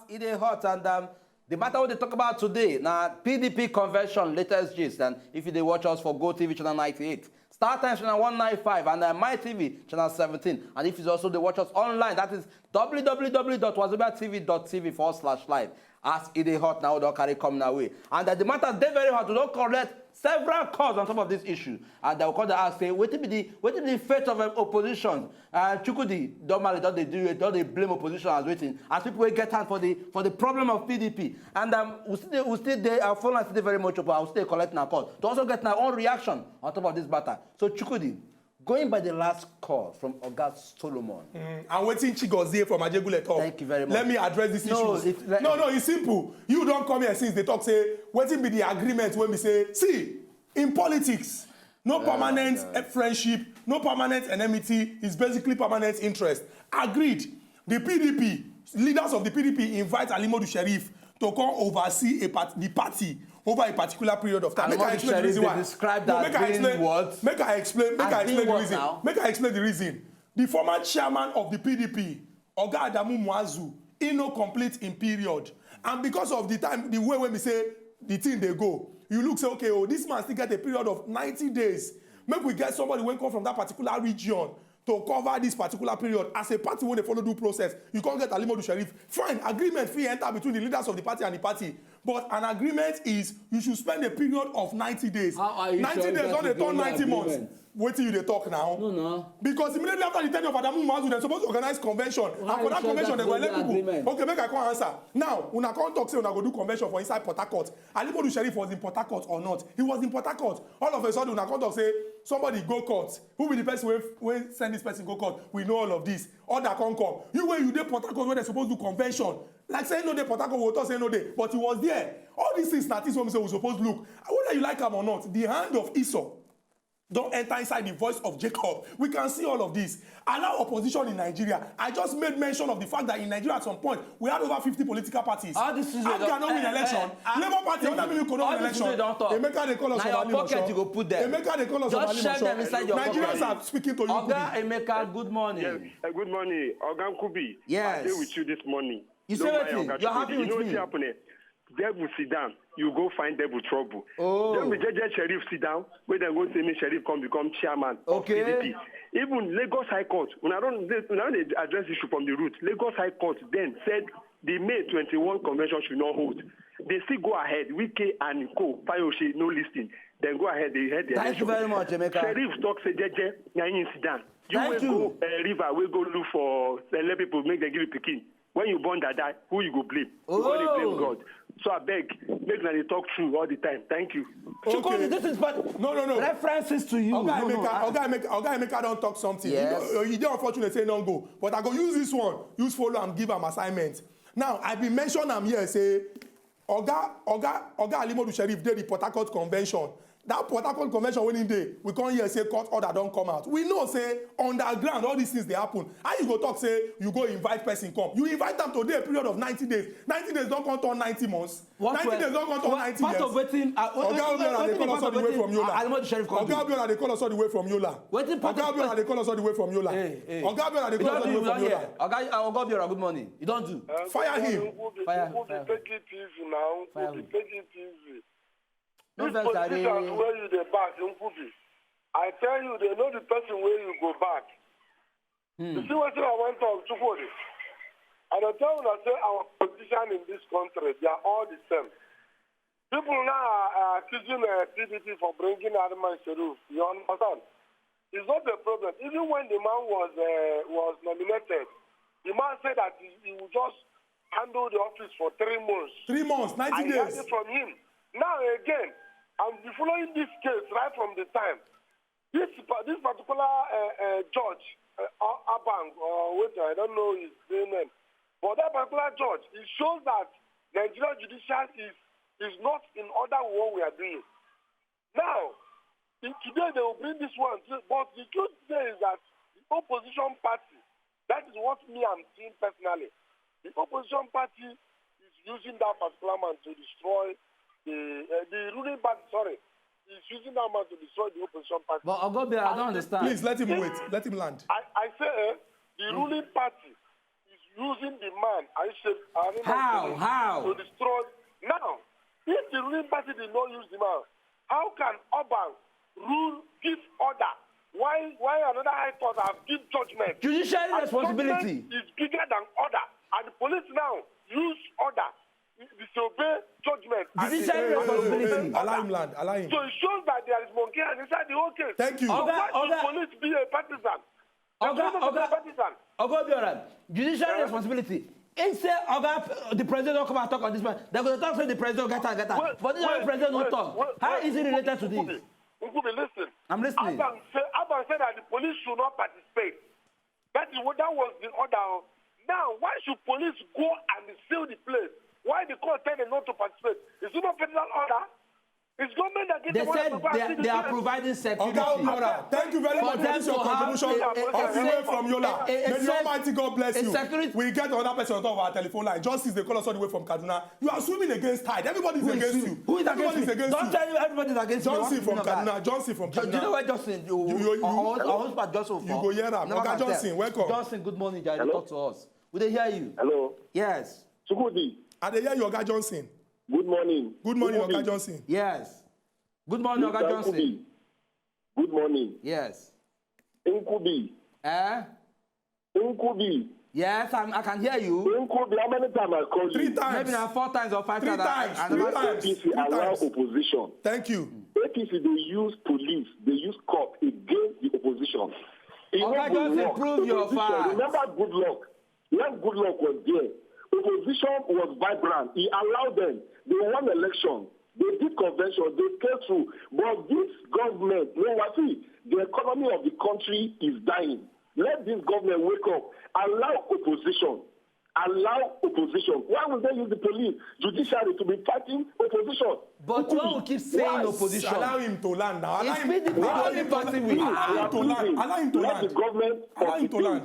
it is hot. And the matter what they talk about today, now PDP convention, latest gist. And if you watch us for GoTV channel 98, Star Times channel 195, and MyTV channel 17. And if you also they watch us online, that is www.wazobiatv.tv/live. As it is hot now, don't carry coming away. And that the matter they very hot. We don't collect several calls on top of this issue. And they will call the ask, say, what will be the fate of opposition? Chukudi, normally, don't they blame opposition as waiting? As people will get hand for the problem of PDP. And we still there, our phone line still very much open. I will still collecting our calls to also get our own reaction on top of this matter. So Chukudi, going by the last call from August Solomon. I'm waiting Chigozie from Ajegule talk. Thank you very much. Let me address this issue. No, it's simple. You don't come here since they talk, say, waiting be the agreement when we say, see, in politics, no permanent friendship, no permanent enmity, it's basically permanent interest. Agreed. The PDP, leaders of the PDP invite Ali Modu Sheriff to come oversee the party over a particular period of time. Make I explain the reason why. Make I explain the reason. The former chairman of the PDP, Oga Adamu Muazu, he no complete in period. And because of the time, the way when we say the thing they go, you look say, okay, this man still get a period of 90 days. Make we get somebody when come from that particular region to cover this particular period. As a party, when they follow due process, you can't get Ali Modu Sheriff. Fine, agreement free enter between the leaders of the party and the party. But an agreement is you should spend a period of 90 days. 90 days, don't they turn 90 months. Wait till you they talk now. No. Because immediately after the tenure of Adamu Muazu, they're supposed to organize convention. And for that convention, they go let people. Okay, make I come answer. Now, una can't talk, say una go do convention for inside Port Harcourt. Ali Modu Sheriff was in Port Harcourt or not? He was in Port Harcourt. All of a sudden, una can't talk, say, somebody go court. Who be the person when send this person go court? We know all of this. Order can't come. You where you dey Port Harcourt where they're supposed to do convention. Like saying no day, Port Harcourt will talk say no day. But he was there. All these things that is what we say we supposed to look. Whether you like him or not, the hand of Esau don't enter inside the voice of Jacob. We can see all of this. Allow opposition in Nigeria. I just made mention of the fact that in Nigeria at some point, we had over 50 political parties. After not win election, Labour Party, other people could not win election. They make they call us from Ali Mosho. They make they call us from Ali Mosho. Nigerians are speaking to you. Oga Emeka, good morning. Yes, good morning. Oga Kubi. Yes. I stay with you this morning. You say what? You're happy with me? You know what's happening? Devil sit down, you go find devil trouble. Then we JJ Sheriff sit down, where they go say me Sheriff come become chairman of PDP. Even Lagos High Court, when I don't address issue from the root, Lagos High Court then said the May 21 convention should not hold. They still go ahead, Wike and Co, Fayoshe, no listing. Then go ahead, they head the Thank you very much, Emeka. Sheriff talk say JJ, Nyayin sit down. You will go river, we go look for let people make them give you pikin. When you born that die, who you go blame? You go blame God. So I beg, make them talk true all the time. Thank you. Okay. This is but no. References to you. Oga Emeka don't talk something. Yes. You don't unfortunately say don't go. But I go use this one, use follow and give him assignment. Now I been mention am here say Oga Ali Modu Sheriff did the Port Harcourt Convention. That Port Harcourt Convention winning day, we can't hear say court order don't come out. We know say underground all these things they happen. How you go talk say you go invite person come? You invite them today a period of 90 days. 90 days don't come to 90 months. 90 days don't come to 90 part years. Of waiting. Oga Obiora they call us all the way from Yola. Oga Obiora they call us all the way from Yola. Oga Obiora they call us all the way from Yola. Oga Obiora they call us all the way from Yola. Oga Obiora, good morning. You don't do. Fire him. Fire. Take it easy now. Take it easy. No this politicians where you the back, I tell you, they know the person where you go back. You see what I want to talk to? And I tell you that say our politicians in this country, they are all the same. People now are accusing PDP for bringing Adama Sheriff. You understand? It's not a problem. Even when the man was nominated, the man said that he would just handle the office for 3 months. 3 months, 90 days. I heard it from him. Now again, I'm following this case right from the time. This particular judge, Abang, or wait, I don't know his name. But that particular judge, it shows that Nigerian judiciary is not in order with what we are doing. Now, today they will bring this one, but the truth today is that the opposition party, that is what me I'm seeing personally. The opposition party is using that particular man to destroy the ruling party, is using that man to destroy the opposition party. But Ogobe, I don't understand. Please let him wait. Let him land. I say the ruling party is using the man How? to destroy. Now, if the ruling party did not use the man, how can Orban give order? Why another high court have give judgment? Judicial responsibility Judgment is bigger than order, and the police now use order, disobey judgment. Judicial responsibility. Allow him land. Allow him. So it shows that there is monkey inside the whole case. Thank you. So why should police be a partisan? Judicial responsibility. Instead the president don't come and talk on this man. They're going to talk to the president, get out. But the president don't talk. How is it related to this? Ukubi, listen. I'm listening. Abang said that the police should not participate. That was the order. Now, why should police go and seal the place? Why the court tell them not to participate? Is it not federal order? It's government that gives They said they are providing security. Thank you very much for this your contribution all the way from Yola. May the Almighty God bless you. We get another person on top of our telephone line. Justice, they call us all the way from Kaduna. You are swimming against tide. Everybody is against you. Who is against you? Don't tell you everybody is against you. Johnson from Kaduna. Johnson from Kaduna. Do you know why Johnson? Johnson. You go here now. Okay, Johnson, welcome. Johnson, good morning, Jai. Talk to us. Will they hear you? Hello. Yes. Sukudi. And they hear you, Oga Johnson. Good morning. Good morning, Oga Johnson. Yes. Good morning, Oga Johnson. Good morning. Yes. Nkubi. Nkubi. Yes, I can hear you. Nkubi, how many times I called you? 3 times. Maybe now 4 times or 5 times. 3 times. APC allow opposition. Thank you. APC, they use police, they use court against the opposition. Oga Johnson, prove your facts. Remember Goodluck. When Goodluck was there, opposition was vibrant. He allowed them. They won election. They did convention. They came through. But this government, the economy of the country is dying. Let this government wake up. Allow opposition. Why would they use the police, judiciary to be fighting opposition? But when we keep saying opposition, allow him to land now. Allow him to land. Allow him to Let the government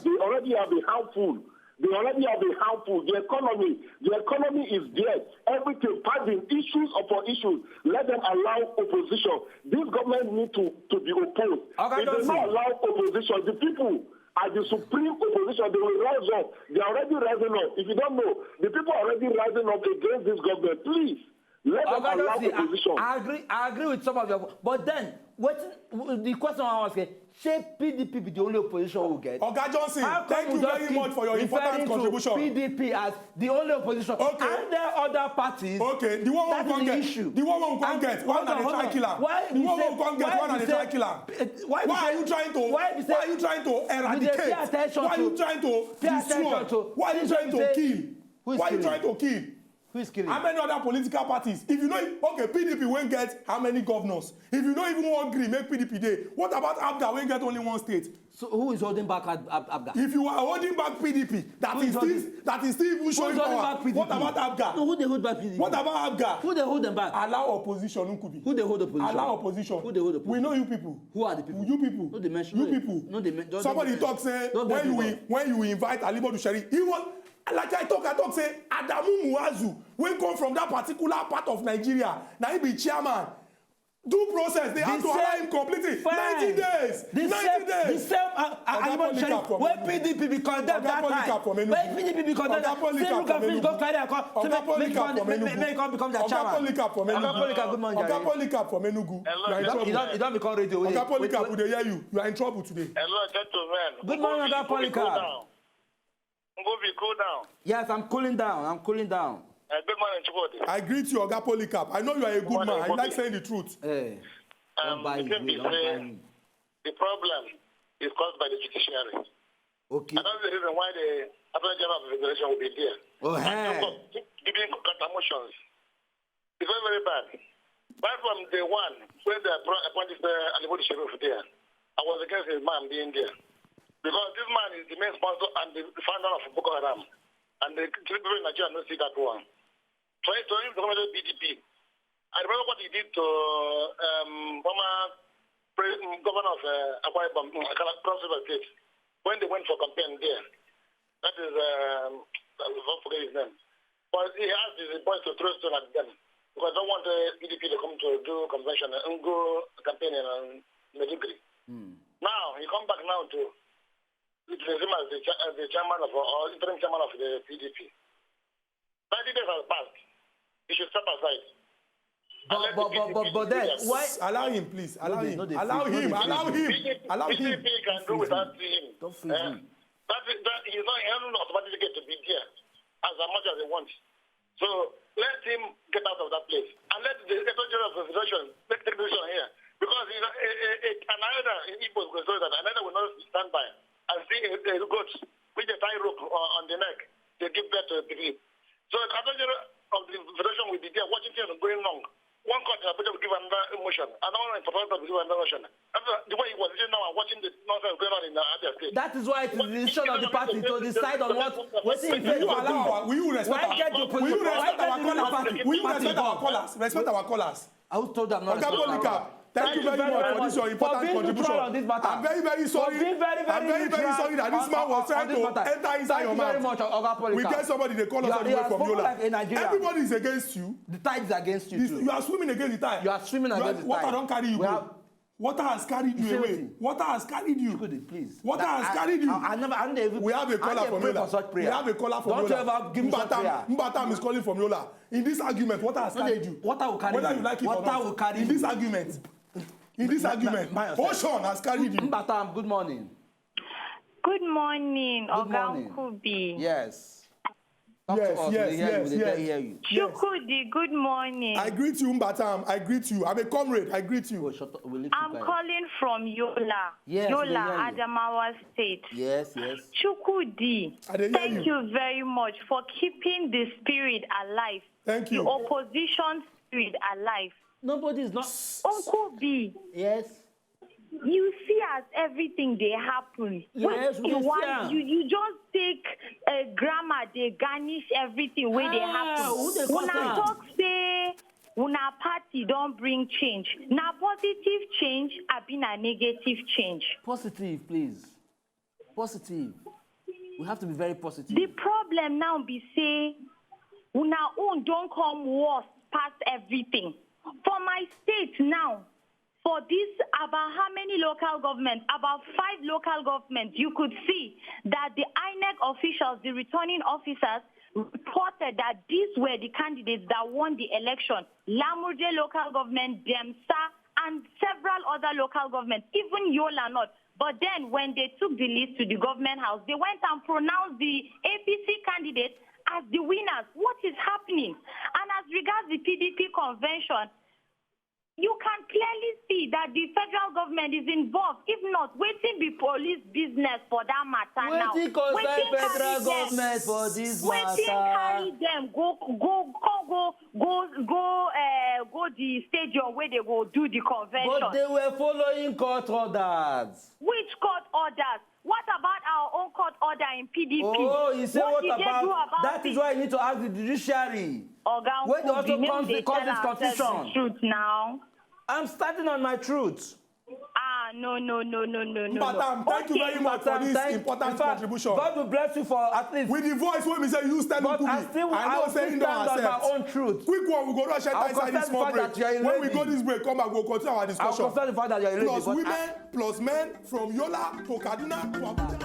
they already have a handful. The economy is dead. Everything, pardon, issues upon issues. Let them allow opposition. This government needs to be opposed. If they not allow opposition, the people are the supreme opposition. They will rise up. They are already rising up. If you don't know, the people are already rising up against this government. Please, let them allow opposition. I agree with some of your, but then the question I was asking, should PDP be the only opposition we'll get? Oga Johnson, thank you very much for your important contribution. PDP as the only opposition. Okay. And there are other parties. Okay, the one who can get. The one who can get. One and a try killer. The one who can get. One and a try killer. Why are you trying to eradicate? Why are you trying to destroy? Why are you trying to kill? Why are you trying to kill? Who is killing? How many other political parties? If you know, okay, PDP won't get how many governors? If you don't even want agree, make PDP day. What about ABGA? Won't get only one state. So who is holding back ABGA? If you are holding back PDP, that is still even showing power. What about ABGA? No, who they hold back PDP? What about ABGA? Who they hold them back? Allow opposition, Nkubi. Who they hold opposition? Allow opposition. Who they hold opposition? We know you people. Who are the people? You people. No, they mention. You people. No, they mention. Somebody talk say when you invite Alibo Dushari, he was. Like I talk say Adamu Muazu when come from that particular part of Nigeria. Now he be chairman. Due process, they have to allow him completely. 90 days. 90 days. The same when PDP be condemned that time. When PDP be condemned, say look at fish go carry a call to make him become their chairman. Good morning, Oga Polycarp from Enugu. You don't become radio. Oga Polycarp, we hear you. You are in trouble today. Hello, gentlemen. Good morning, Oga Polycarp. Cool down. Yes, I'm cooling down. Good morning, Chukwu. I greet you, Oga Polycarp. I know you are a good man. I like saying the truth. Hey. The problem is caused by the judiciary. Okay. And that's the reason why the Attorney General of the Federation will be there. Oh, hey. Giving counter-motions. It's very, very bad. Right from day one, when they appointed Alibo Sheriff there, I was against his man being there. Because this man is the main sponsor and the founder of Boko Haram. And the people in Nigeria don't see that one. So him to come to BDP. I remember what he did to former governor of Akwa Ibom, Cross River State, when they went for campaign there. That is, I forget his name. But he asked his boys to throw stone at them. Because they don't want the BDP to come to do convention and go campaign in Medjugorje. Now, he come back now to It's the same as the chairman of or interim chairman of the PDP. 90 days has passed. He should step aside. But then why? Allow him, please. Allow him. PDP can do without him. Don't freeze him. That he's not automatically get to be there as much as he wants. So let him get out of that place and let the General of the Federation take the decision here, because an either in Igbo will say that another will not stand by and see a goat with a tie rope on the neck. They give birth to a baby. So the General of the Federation will be there watching things going wrong. One country will give another emotion, another interpreter will give another emotion. The way he was sitting now and watching the nonsense going on in the Abia State. That is why it is the decision of the party to decide on what he Will you allow our, will you respect Why get your position? Will you respect our callers? Respect our callers. I was told I'm not Oga thank you very much for this your important contribution. I'm very sorry. I'm very sorry that this man was trying to enter inside your mouth. We get somebody they call us all the way from Yola. Everybody is against you. The tide is against you too. You are swimming against the tide. You are swimming against the tide. Water don't carry you. Water has carried you away. Water has carried you. Please. Water has carried you. We have a caller from Yola. We have a caller from Yola. Don't ever give me such prayer. Mbatam is calling from Yola. In this argument, water has carried you. Water will carry you. Whether you like it or not. Water will carry you. In this argument. Ocean has carried you. Mbatam, good morning. Good morning, morning. Oga Kubi. Yes. Yes. Chukudi, good morning. I greet you, Mbatam. I greet you. I'm a comrade. I greet you. Oh, shut up. I'm calling from Yola. Yes, Yola, Adamawa State. Yes. Chukudi, thank you very much for keeping the spirit alive. Thank you. The opposition spirit alive. Nobody is not. Uncle B. Yes. You see as everything they happen. Yes, you just take a grammar, they garnish everything where they happen. When I talk say, when a party don't bring change, now positive change, I been a negative change. Positive, please. Positive. We have to be very positive. The problem now be say, when our own don't come worse past everything. For my state now, for this, about how many local governments? About 5 local governments. You could see that the INEC officials, the returning officers, reported that these were the candidates that won the election. Lamurde local government, Demsa, and several other local governments, even Yola not. But then when they took the list to the government house, they went and pronounced the APC candidates as the winners. What is happening? And as regards the PDP convention, you can clearly see that the federal government is involved. If not, waiting be police business for that matter now. Waiting federal government for this matter. Waiting carry them go the stadium where they go do the convention. But they were following court orders. Which court orders? What about our own court order in PDP? Oh, you say what about that? It? Is why you need to ask the judiciary. When they also comes the constitution. The truth now. I'm starting on my truth. No. Madam, thank you very much for this important contribution. God will bless you for at least. With the voice when we say you stand up to me, I know saying don't accept. My own truth. Quick one, we go rush inside this small break. When we go this break, come back, we'll continue our discussion. I'll confess the fact that you're a lady. Plus women, plus men, from Yola to Kaduna to Abuja.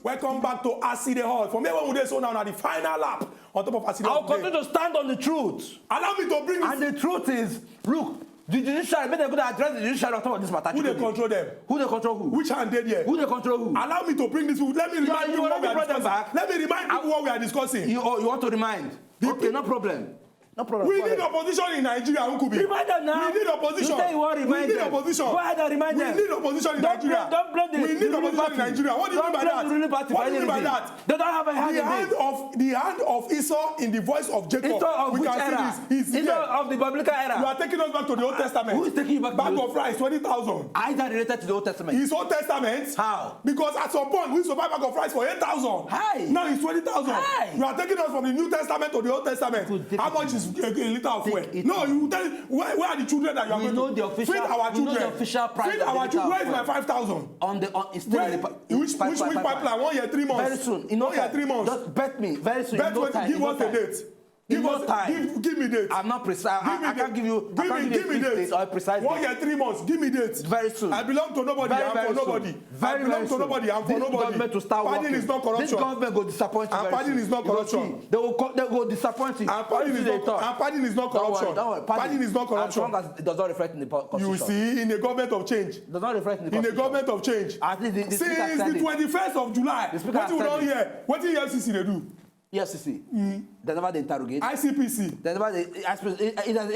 Welcome back to Aside Hall. From here, when we so now the final lap on top of Aside Hall. I'll continue to stand on the truth. Allow me to bring this. And the truth is, look, the judiciary, maybe they're going to address the judiciary on top of this matter. Who they control them? Who they control who? Which hand they there? Who they control who? Allow me to bring this. Let me remind people what we are discussing. Let me remind people what we are discussing. You want to remind? Okay, no problem. No problem. We need opposition in Nigeria, Unkubi. Remind them now. We need opposition. You say you want to remind them. We need opposition. Go ahead and remind them. We need opposition in Nigeria. Don't blame the We need opposition in Nigeria. What do you mean by that? What do you mean by that? They don't have a hand in this. The hand of Esau in the voice of Jacob. Esau of we which can era? see this. He's Esau of the biblical era. You are taking us back to the Old Testament. Who is taking you back to of rice, 20,000. I that related to the Old Testament. His Old Testament? How? Because at some point we used to buy bag of rice for 8,000. Hi. Now it's 20,000. Hi. You are taking us from the New Testament to the Old Testament. How much is a liter of fuel? No, you tell where are the children that you are going to feed our children? We know the official price. Feed our children. Where is my 5,000? Which pipeline? 1 year, 3 months. Very soon. In 1 year, 3 months. Just bet me. Very soon. Bet give us a date. Give me dates. I'm not precise. I can't give you. Give me dates. Or a precise 1 year, 3 months. Give me dates. Very soon. I belong to nobody. I'm for nobody. I belong to nobody. I'm for nobody. This government to start Pardon is not corruption. This government will disappoint you. And pardon is not corruption. They will disappoint you. And pardon is not corruption. Don't worry. Pardon is not corruption. As long as it does not reflect in the constitution. You see, in a government of change. It does not reflect in the constitution. In a government of change. At least the since the 21st of July. What you don't hear? What the EFCC they do? EFCC. They never interrogate. ICPC. They never.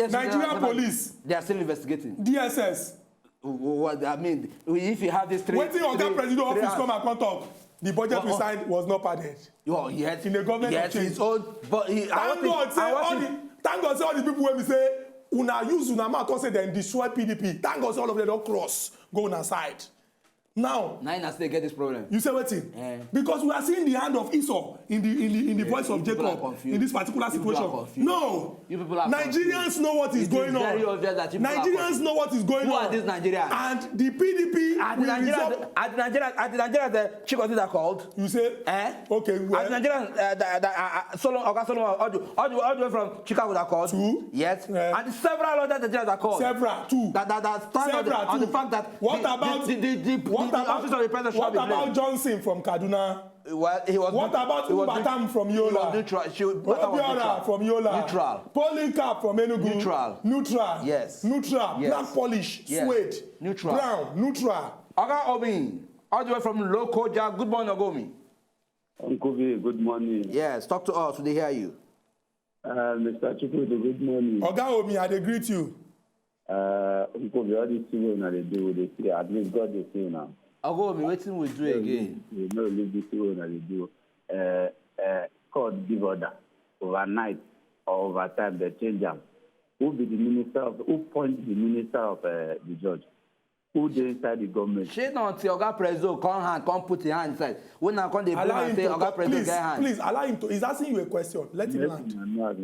Nigerian police. They are still investigating. DSS. What I mean, if you have this three. Wetin Oga President office come and come talk. The budget we signed was not padded. Oh, yes. In a government of change. His own, but thank God say all the people when we say una use una mouth to say dem destroy PDP. Thank God say all of them don't cross go on our side. Now they get this problem. You say wetin? Because we are seeing the hand of Esau in the voice of Jacob in this particular situation. No, Nigerians know what is going on. Nigerians know what is going on. Who are these Nigerians? And the PDP are the Nigerians the chief of that called? You say? Okay. Well. Are the Nigerians Solomon all the way from Chicago that called? Two. Yes. And several other Nigerians that called. Several. Two. That stand on the fact that what about what about Johnson from Kaduna? Well, he was. What about Ubatam from Yola? Neutral. From Yola. Neutral. Polycarp from Enugu. Neutral. Yes. Neutral. Yes. Black polish. Yes. Suede. Neutral. Brown. Neutral. Oga Omi, all the way from Lokoja. Good morning, Ogomi. Uncle V, good morning. Yes, talk to us. They hear you. Mr. Chukwudu, good morning. Oga Omi, I greet you. Uncle V, all this thing they do, they see at least God they see now. Oga Omi, wetin we do again? We no leave this thing they do. Court give order overnight or over time they change them. Who point the minister of the judge? Who dey inside the government? Shey not until Oga Prezo come put his hand inside. When I come dey blame and say Oga Prezo get hand. Please allow him to. He's asking you a question. Let him land.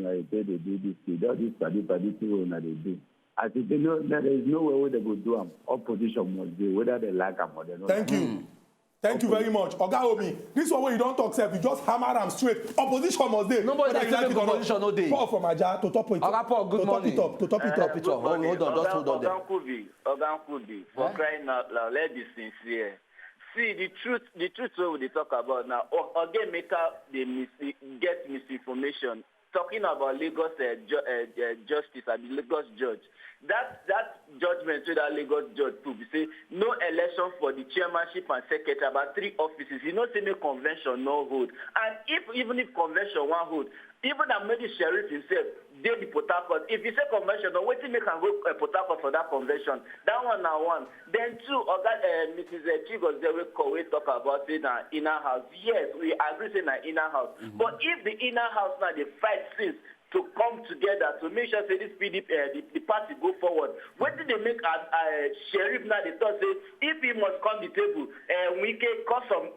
I say they do this thing. All this padi thing they do. As if they know there is no way they go do them. Opposition must do whether they like them or they don't. Thank you. Thank you very much. Oga Omi, this one where you don't talk self, you just hammer them straight. Opposition must do. Nobody like opposition no day. Paul from Aja to top it. Oga Paul, good morning. To top it up. Hold on, just hold on there. Oga Kubi, for crying out loud, let's be sincere. See, the truth what we talk about now, again, make up they get misinformation. Talking about Lagos justice and the Lagos judge. That judgment to that Lagos judge to say no election for the chairmanship and secretary, about 3 offices. You know, say no convention, no hold. And even if convention one hold, even Ahmed Sheriff himself, they be Port Harcourt. If you say convention, no wait till they can go Port Harcourt for that convention. That one now one. Then two, Mrs. Chigos they will talk about say na inner house. Yes, we agree say na inner house. Mm-hmm. But if the inner house now they fight since to come together to make sure say this PDP the party go forward. When did they make Sheriff now they thought say if he must come the table we can call some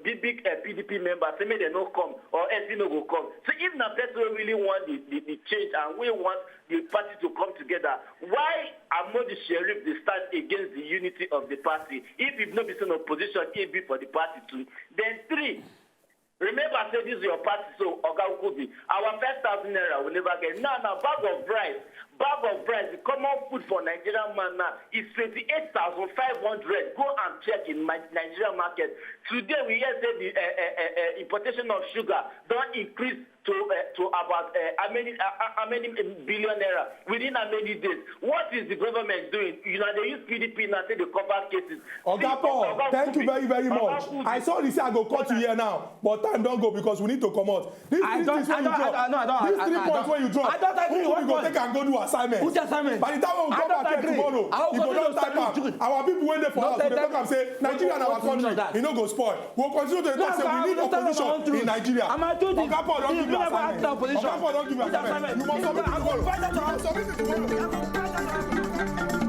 big PDP members say may they no come or SP no go come. So if na person really want the change and we want the party to come together, why Ahmed Sheriff they stand against the unity of the party? If it no be in opposition, it be for the party too. Then 3. Remember, I said this is your party, so Oga Ukubi, our 1,000 naira will never get. Now, bag of rice, the common food for Nigerian man now is 28,500. Go and check in my Nigerian market. Today, we hear say the importation of sugar don't increase to about how many billion naira within how many days. What is the government doing? You know, they use PDP now say they cover cases. Oga Paul, thank you very, very much. I saw this, I go cut you here now, but time don't go because we need to come out. These 3 points where you drop, who we go take and go do assignment? Which assignment? By the time we come back here tomorrow, you go don't type am. Our people when they for us, they talk and say Nigeria and our country, you know go spoil. We'll continue to talk say we need opposition in Nigeria. Oga Paul, don't give you assignment. Oga Paul, don't give you assignment. You must submit it tomorrow.